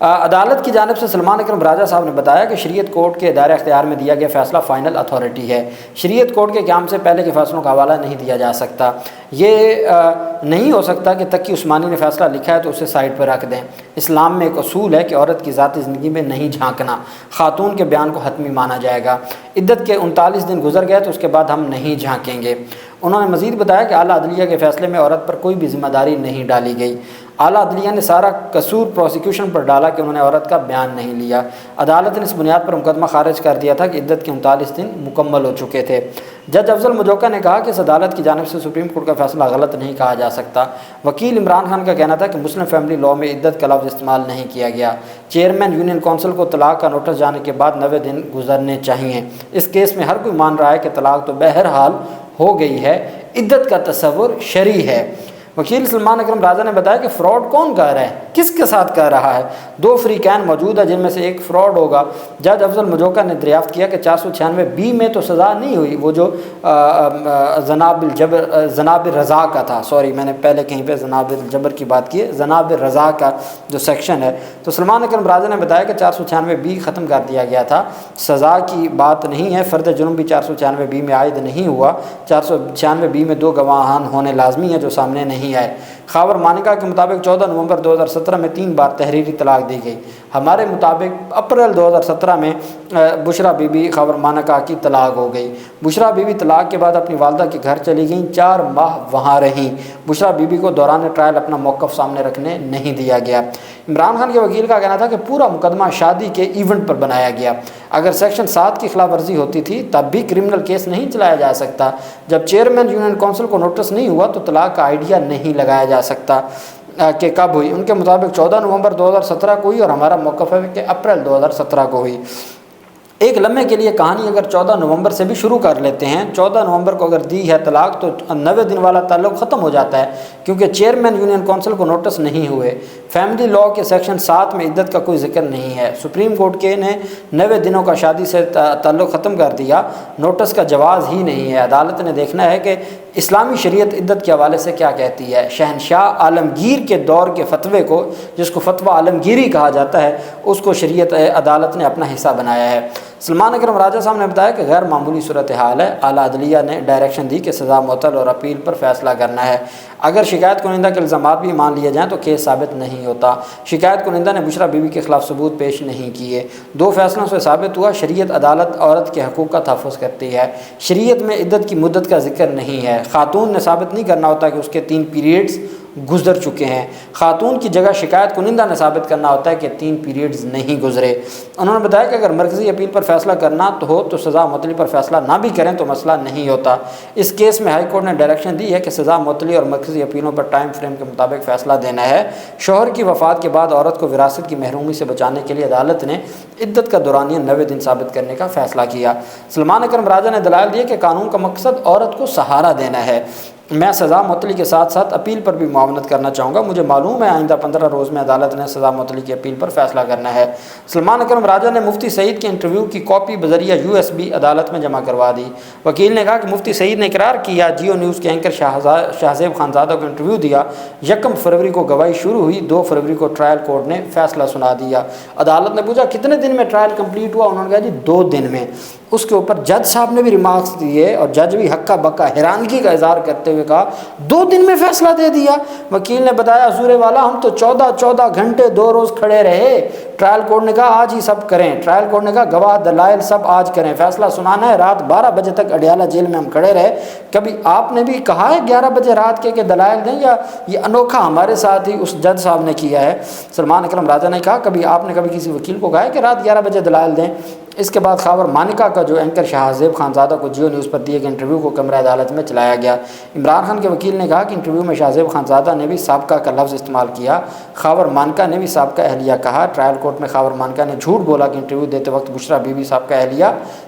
عدالت کی جانب سے سلمان اکرم راجہ صاحب نے بتایا کہ شریعت کورٹ کے دائرہ اختیار میں دیا گیا فیصلہ فائنل اتھارٹی ہے، شریعت کورٹ کے قیام سے پہلے کے فیصلوں کا حوالہ نہیں دیا جا سکتا، یہ نہیں ہو سکتا کہ تقی عثمانی نے فیصلہ لکھا ہے تو اسے سائڈ پر رکھ دیں۔ اسلام میں ایک اصول ہے کہ عورت کی ذاتی زندگی میں نہیں جھانکنا، خاتون کے بیان کو حتمی مانا جائے گا، عدت کے 39 دن گزر گئے تو اس کے بعد ہم نہیں جھانکیں گے۔ انہوں نے مزید بتایا کہ اعلیٰ عدلیہ کے فیصلے میں عورت پر کوئی بھی ذمہ داری نہیں ڈالی گئی۔ اعلیٰ عدلیہ نے سارا قصور پروسیکیوشن پر ڈالا کہ انہوں نے عورت کا بیان نہیں لیا۔ عدالت نے اس بنیاد پر مقدمہ خارج کر دیا تھا کہ عدت کے 39 دن مکمل ہو چکے تھے۔ جج افضل مجوکا نے کہا کہ اس عدالت کی جانب سے سپریم کورٹ کا فیصلہ غلط نہیں کہا جا سکتا۔ وکیل عمران خان کا کہنا تھا کہ مسلم فیملی لاء میں عدت کا لفظ استعمال نہیں کیا گیا۔ چیئرمین یونین کونسل کو طلاق کا نوٹس جانے کے بعد 90 دن گزرنے چاہیے۔ اس کیس میں ہر کوئی مان رہا ہے کہ طلاق تو بہرحال ہو گئی ہے، عدت کا تصور شرعی ہے۔ وکیل سلمان اکرم راجہ نے بتایا کہ فراڈ کون کر رہا ہے، کس کے ساتھ کر رہا ہے؟ 2 فریقین موجود ہیں جن میں سے ایک فراڈ ہوگا۔ جج افضل مجوکا نے دریافت کیا کہ 496 میں تو سزا نہیں ہوئی، وہ جو جناب رضا کا تھا، سوری میں نے پہلے کہیں پہ جناب الجبر کی بات کی ہے، جناب رضا کا جو سیکشن ہے، تو سلمان اکرم راجہ نے بتایا کہ 496 ختم کر دیا گیا تھا، سزا کی بات نہیں ہے، فرد جرم بھی 496 میں عائد نہیں ہوا، 496 میں 2 گواہان ہونے لازمی ہیں جو سامنے نہیں آئے۔ خاور مانیکا کے مطابق 14 نومبر 2017 میں 3 بار تحریری طلاق دی گئی۔ ہمارے مطابق اپریل 2017 میں بشرا بی بی خاور مانیکا کی طلاق ہو گئی۔ بشرا بی بی طلاق کے بعد اپنی والدہ کے گھر چلی گئیں، 4 ماہ وہاں رہیں۔ بشرا بی بی کو دوران ٹرائل اپنا موقف سامنے رکھنے نہیں دیا گیا۔ عمران خان کے وکیل کا کہنا تھا کہ پورا مقدمہ شادی کے ایونٹ پر بنایا گیا، اگر سیکشن 7 کی خلاف ورزی ہوتی تھی تب بھی کرمنل کیس نہیں چلایا جا سکتا۔ جب چیئرمین یونین کونسل کو نوٹس نہیں ہوا تو طلاق کا آئیڈیا نہیں لگایا جا سکتا کہ کب ہوئی۔ ان کے مطابق 14 نومبر 2017 کو ہوئی اور ہمارا موقف ہے کہ اپریل 2017 کو ہوئی۔ ایک لمحے کے لیے کہانی اگر 14 نومبر سے بھی شروع کر لیتے ہیں، 14 نومبر کو اگر دی ہے طلاق تو 90 دن والا تعلق ختم ہو جاتا ہے، کیونکہ چیئرمین یونین کونسل کو نوٹس نہیں ہوئے۔ فیملی لاء کے سیکشن 7 میں عدت کا کوئی ذکر نہیں ہے۔ سپریم کورٹ کے نے 90 دنوں کا شادی سے تعلق ختم کر دیا، نوٹس کا جواز ہی نہیں ہے۔ عدالت نے دیکھنا ہے کہ اسلامی شریعت عدت کے حوالے سے کیا کہتی ہے۔ شہنشاہ عالمگیر کے دور کے فتوے کو، جس کو فتویٰ عالمگیری کہا جاتا ہے، اس کو شریعت عدالت نے اپنا حصہ بنایا ہے۔ سلمان اکرم راجہ صاحب نے بتایا کہ غیر معمولی صورتحال ہے، اعلیٰ عدلیہ نے ڈائریکشن دی کہ سزا معطل اور اپیل پر فیصلہ کرنا ہے۔ اگر شکایت کنندہ کے الزامات بھی مان لیے جائیں تو کیس ثابت نہیں ہوتا۔ شکایت کنندہ نے بشرا بی بی کے خلاف ثبوت پیش نہیں کیے۔ 2 فیصلوں سے ثابت ہوا شریعت عدالت عورت کے حقوق کا تحفظ کرتی ہے۔ شریعت میں عدت کی مدت کا ذکر نہیں ہے۔ خاتون نے ثابت نہیں کرنا ہوتا کہ اس کے 3 پیریڈز گزر چکے ہیں۔ خاتون کی جگہ شکایت کنندہ نے ثابت کرنا ہوتا ہے کہ 3 پیریڈز نہیں گزرے۔ انہوں نے بتایا کہ اگر مرکزی اپیل پر فیصلہ کرنا ہو تو سزا معطلی پر فیصلہ نہ بھی کریں تو مسئلہ نہیں ہوتا۔ اس کیس میں ہائی کورٹ نے ڈائریکشن دی ہے کہ سزا معطلی اور مرکزی اپیلوں پر ٹائم فریم کے مطابق فیصلہ دینا ہے۔ شوہر کی وفات کے بعد عورت کو وراثت کی محرومی سے بچانے کے لیے عدالت نے عدت کا دورانیہ 90 دن ثابت کرنے کا فیصلہ کیا۔ سلمان اکرم راجہ نے دلائل دیے کہ قانون کا مقصد عورت کو سہارا دینا ہے۔ میں سزا معطلی کے ساتھ ساتھ اپیل پر بھی معاونت کرنا چاہوں گا۔ مجھے معلوم ہے آئندہ 15 روز میں عدالت نے سزا معطلی کی اپیل پر فیصلہ کرنا ہے۔ سلمان اکرم راجہ نے مفتی سعید کے انٹرویو کی کاپی بذریعہ USB عدالت میں جمع کروا دی۔ وکیل نے کہا کہ مفتی سعید نے اقرار کیا جیو نیوز کے اینکر شاہزیب خانزادہ کو انٹرویو دیا۔ 1 فروری کو گواہی شروع ہوئی، 2 فروری کو ٹرائل کورٹ نے فیصلہ سنا دیا۔ عدالت نے پوچھا کتنے دن میں ٹرائل کمپلیٹ ہوا؟ انہوں نے کہا جی 2 دن میں۔ اس کے اوپر جج صاحب نے بھی ریمارکس دیے اور جج بھی ہکا بکا حیرانگی کا اظہار کرتے ہوئے کہا 2 دن میں فیصلہ دے دیا۔ وکیل نے بتایا حضور والا ہم تو 14 گھنٹے 2 روز کھڑے رہے۔ ٹرائل کورٹ نے کہا آج ہی سب کریں۔ ٹرائل کورٹ نے کہا گواہ دلائل سب آج کریں، فیصلہ سنانا ہے۔ رات 12 بجے تک اڈیالہ جیل میں ہم کھڑے رہے۔ کبھی آپ نے بھی کہا ہے 11 بجے رات کے کہ دلائل دیں، یا یہ انوکھا ہمارے ساتھ ہی اس جج صاحب نے کیا ہے؟ سلمان اکرم راجہ نے کہا کبھی آپ نے کسی وکیل کو کہا ہے کہ رات 11 بجے دلائل دیں؟ اس کے بعد خاور مانیکا کا جو اینکر شاہزیب خانزادہ کو جیو نیوز پر دیے گئے انٹرویو کو کمرہ عدالت میں چلایا گیا۔ عمران خان کے وکیل نے کہا کہ انٹرویو میں شاہزیب خانزادہ نے بھی سابقہ کا لفظ استعمال کیا، خاور مانیکا نے بھی سابقہ اہلیہ کہا۔ ٹرائل کورٹ میں خاور مانیکا نے جھوٹ بولا کہ انٹرویو دیتے وقت بشرا بی بی سابقہ اہلیہ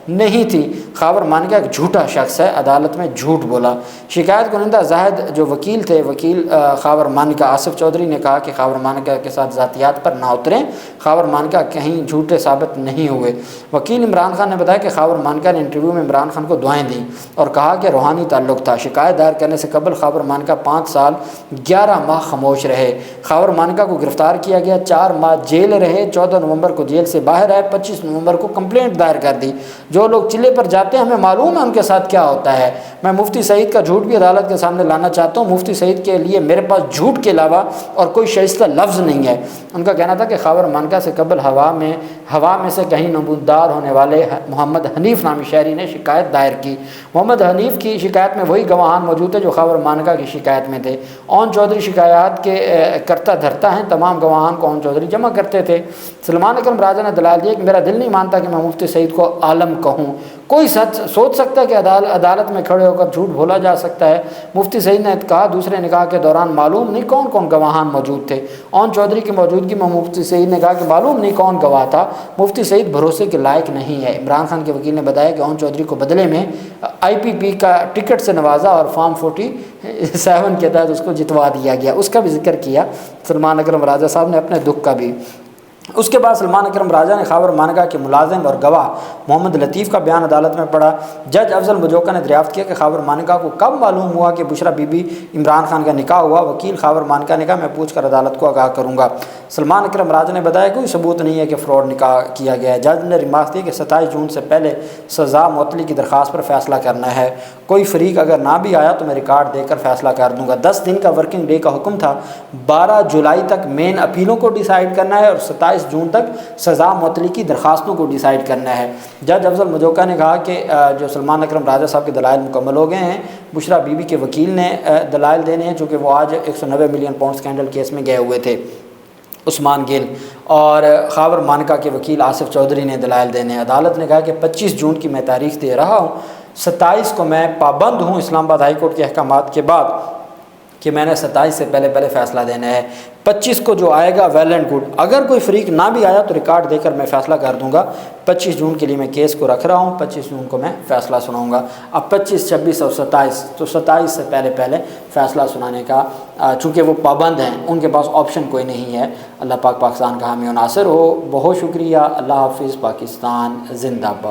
نہیں تھی۔ خاور مانیکا ایک جھوٹا شخص ہے، عدالت میں جھوٹ بولا۔ شکایت کنندہ زاہد جو وکیل تھے، وکیل خاور مانیکا آصف چودھری نے کہا کہ خاور مانیکا کے ساتھ ذاتیات پر نہ اتریں، خاور مانیکا کہیں جھوٹے ثابت نہیں ہوئے۔ وکیل عمران خان نے بتایا کہ خاور مانکا نے انٹرویو میں عمران خان کو دعائیں دیں اور کہا کہ روحانی تعلق تھا۔ شکایت دائر کرنے سے قبل خاور مانکا 5 سال 11 ماہ خاموش رہے۔ خاور مانکا کو گرفتار کیا گیا، 4 ماہ جیل رہے، 14 نومبر کو جیل سے باہر آئے، 25 نومبر کو کمپلینٹ دائر کر دی۔ جو لوگ چلے پر جاتے ہیں ہمیں معلوم ہے ان کے ساتھ کیا ہوتا ہے۔ میں مفتی سعید کا جھوٹ بھی عدالت کے سامنے لانا چاہتا ہوں۔ مفتی سعید کے لیے میرے پاس جھوٹ کے علاوہ اور کوئی شائستہ لفظ نہیں ہے۔ ان کا کہنا تھا کہ خاور مانکا سے قبل ہوا میں سے کہیں نمودار ہونے والے محمد حنیف نامی شہری نے شکایت دائر کی۔ محمد حنیف کی شکایت میں وہی گواہان موجود تھے جو خاور مانکا کی شکایت میں تھے۔ اون چودھری شکایات کے کرتا دھرتا ہیں، تمام گواہان کو اون چودھری جمع کرتے تھے۔ سلمان اکرم راجہ نے دلائل دیا کہ میرا دل نہیں مانتا کہ میں مفتی سعید کو عالم کہوں۔ کوئی سوچ سکتا ہے کہ عدالت میں کھڑے ہو کر جھوٹ بولا جا سکتا ہے؟ مفتی سعید نے کہا دوسرے نکاح کے دوران معلوم نہیں کون کون گواہان موجود تھے۔ اون چودھری کی موجودگی میں مفتی سعید نے کہا کہ معلوم نہیں کون گواہ تھا۔ مفتی سعید بھروسے کے لائق نہیں ہے۔ عمران خان کے وکیل نے بتایا کہ اون چودھری کو بدلے میں IPP کا ٹکٹ سے نوازا اور فارم 47 کے تحت اس کو جتوا دیا گیا۔ اس کا بھی ذکر کیا سلمان اکرم راجہ صاحب نے اپنے دکھ کا بھی۔ اس کے بعد سلمان اکرم راجہ نے خاور مانکا کے ملازم اور گواہ محمد لطیف کا بیان عدالت میں پڑھا۔ جج افضل مجوکا نے دریافت کیا کہ خاور مانکا کو کب معلوم ہوا کہ بشرا بی بی عمران خان کا نکاح ہوا؟ وکیل خاور مانکا نے کہا میں پوچھ کر عدالت کو آگاہ کروں گا۔ سلمان اکرم راجہ نے بتایا کوئی ثبوت نہیں ہے کہ فراڈ نکاح کیا گیا ہے۔ جج نے ریمارک دی کہ 27 جون سے پہلے سزا معطلی کی درخواست پر فیصلہ کرنا ہے۔ کوئی فریق اگر نہ بھی آیا تو میں ریکارڈ دے کر فیصلہ کر دوں گا۔ 10 دن کا ورکنگ ڈے کا حکم تھا۔ 12 جولائی تک مین اپیلوں کو ڈیسائیڈ کرنا ہے اور 27 جون تک سزا معطلی کی درخواستوں کو ڈیسائیڈ کرنا ہے۔ جج افضل مجوکا نے کہا کہ جو سلمان اکرم راجہ صاحب کے دلائل مکمل ہو گئے ہیں۔ بشرا بی بی کے وکیل نے دلائل دینے ہیں چونکہ وہ آج 190 ملین پاؤنڈ اسکینڈل کیس میں گئے ہوئے تھے، عثمان گل، اور خاور مانکا کے وکیل آصف چودھری نے دلائل دینے ہیں۔ عدالت نے کہا کہ 25 جون کی میں تاریخ دے رہا ہوں، 27 کو میں پابند ہوں اسلام آباد ہائی کورٹ کے احکامات کے بعد کہ میں نے 27 سے پہلے فیصلہ دینا ہے۔ 25 کو جو آئے گا ویل اینڈ گڈ، اگر کوئی فریق نہ بھی آیا تو ریکارڈ دے کر میں فیصلہ کر دوں گا۔ 25 جون کے لیے میں کیس کو رکھ رہا ہوں، 25 جون کو میں فیصلہ سناؤں گا۔ اب 25، 26 اور 27، تو 27 سے پہلے فیصلہ سنانے کا چونکہ وہ پابند ہیں، ان کے پاس آپشن کوئی نہیں ہے۔ اللہ پاک پاکستان کا حامی و ناصر ہو۔ بہت شکریہ۔ اللہ حافظ۔ پاکستان زندہ باد۔